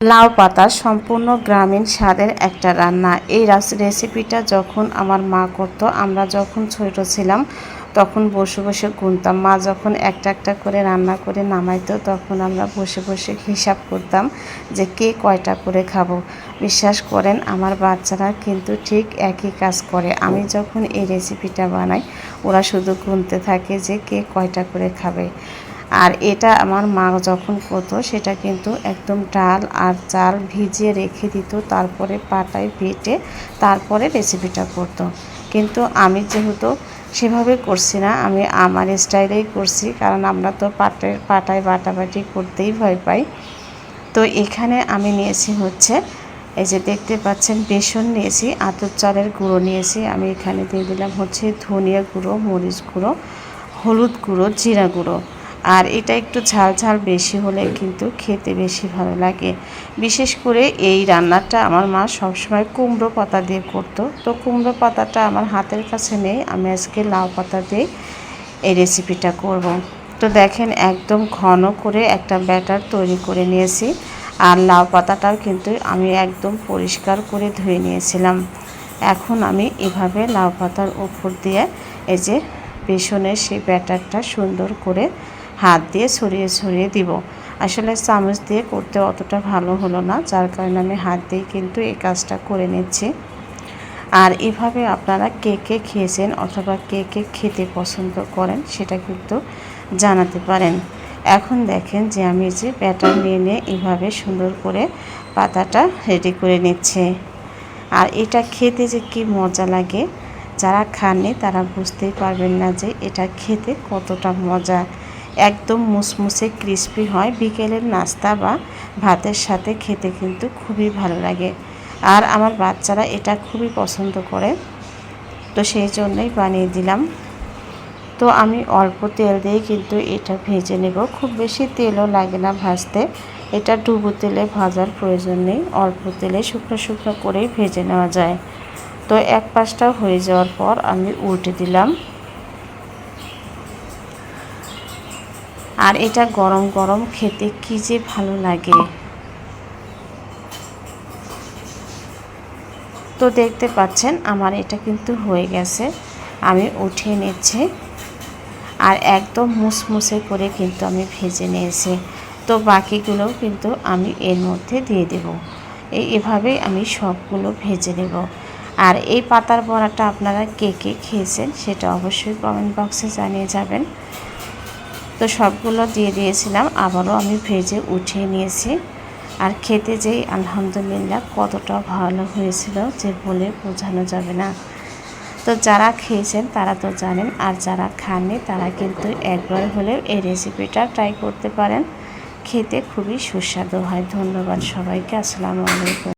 লাউ পাতার সম্পূর্ণ গ্রামীণ স্বাদের একটা রান্না। এই রেসিপিটা যখন আমার মা করতো, আমরা যখন ছোট ছিলাম তখন বসে বসে গুনতাম। মা যখন একটা একটা করে রান্না করে নামাইতো তখন আমরা বসে বসে হিসাব করতাম যে কে কয়টা করে খাবো। বিশ্বাস করেন আমার বাচ্চারা কিন্তু ঠিক একই কাজ করে। আমি যখন এই রেসিপিটা বানাই ওরা শুধু গুনতে থাকে যে কে কয়টা করে খাবে। আর এটা আমার মা যখন করতো সেটা কিন্তু একদম ডাল আর চাল ভিজিয়ে রেখে দিত, তারপরে পাটায় বেটে তারপরে রেসিপিটা করতো। কিন্তু আমি যেহেতু সেভাবে করছি না, আমি আমার স্টাইলেই করছি, কারণ আমরা তো পাটায় বাটাবাটি করতেই ভয় পাই। তো এখানে আমি নিয়েছি হচ্ছে এই যে দেখতে পাচ্ছেন বেসন নিয়েছি, আতপ চালের গুঁড়ো নিয়েছি। আমি এখানে দিয়ে দিলাম হচ্ছে ধনিয়া গুঁড়ো, মরিচ গুঁড়ো, হলুদ গুঁড়ো, জিরা গুঁড়ো। আর এটা একটু ঝাল ঝাল বেশি হলে কিন্তু খেতে বেশি ভালো লাগে। বিশেষ করে এই রান্নাটা আমার মা সবসময় কুমড়ো পাতা দিয়ে করতো। তো কুমড়ো পাতাটা আমার হাতের কাছে নেই, আমি আজকে লাউ পাতা দিয়ে এই রেসিপিটা করব। তো দেখেন একদম ঘন করে একটা ব্যাটার তৈরি করে নিয়েছি। আর লাউ পাতাটাও কিন্তু আমি একদম পরিষ্কার করে ধুয়ে নিয়েছিলাম। এখন আমি এভাবে লাউ পাতার উপর দিয়ে এই যে বেসনের সেই ব্যাটারটা সুন্দর করে হাত দিয়ে ছড়িয়ে ছড়িয়ে দিব। আসলে চামচ দিয়ে করতে অতটা ভালো হলো না, যার কারণে আমি হাত দিয়ে কিন্তু এই কাজটা করে নিচ্ছি। আর এভাবে আপনারা কে কে খেয়েছেন অথবা কে কে খেতে পছন্দ করেন সেটা কিন্তু জানাতে পারেন। এখন দেখেন যে আমি যে ব্যাটার নিয়ে এভাবে সুন্দর করে পাতাটা রেডি করে নিচ্ছে। আর এটা খেতে যে কি মজা লাগে, যারা খাননি তারা বুঝতেই পারবেন না যে এটা খেতে কতটা মজা। একদম মুসমুসে ক্রিস্পি হয়, বিকেলের নাস্তা বা ভাতের সাথে খেতে কিন্তু খুবই ভালো লাগে। আর আমার বাচ্চারা এটা খুবই পছন্দ করে, তো সেই জন্যই বানিয়ে দিলাম। তো আমি অল্প তেল দিয়ে কিন্তু এটা ভেজে নেব, খুব বেশি তেলও লাগে না ভাজতে। এটা ডুবো তেলে ভাজার প্রয়োজন নেই, অল্প তেলে শুকনো শুকনো করেই ভেজে নেওয়া যায়। তো এক পাশটা হয়ে যাওয়ার পর আমি উল্টে দিলাম। আর এটা গরম গরম খেতে কী যে ভালো লাগে। তো দেখতে পাচ্ছেন আমার এটা কিন্তু হয়ে গেছে, আমি উঠিয়ে নিচ্ছি। আর একদম মুসমুসে করে কিন্তু আমি ভেজে নিয়েছি। তো বাকিগুলোও কিন্তু আমি এর মধ্যে দিয়ে দেব। এভাবেই আমি সবগুলো ভেজে নেব। আর এই পাতার বড়াটা আপনারা কে কে খেয়েছেন সেটা অবশ্যই কমেন্ট বক্সে জানিয়ে যাবেন। তো সবগুলো দিয়ে দিয়েছিলাম, আবারও আমি ভেজে উঠিয়ে নিয়েছি। আর খেতে যেই আলহামদুলিল্লাহ কতটা ভালো হয়েছিল যে বলে বোঝানো যাবে না। তো যারা খেয়েছেন তারা তো জানেন, আর যারা খাননি তারা কিন্তু একবার হলেও এই রেসিপিটা ট্রাই করতে পারেন। খেতে খুবই সুস্বাদু হয়। ধন্যবাদ সবাইকে। আসসালামু আলাইকুম।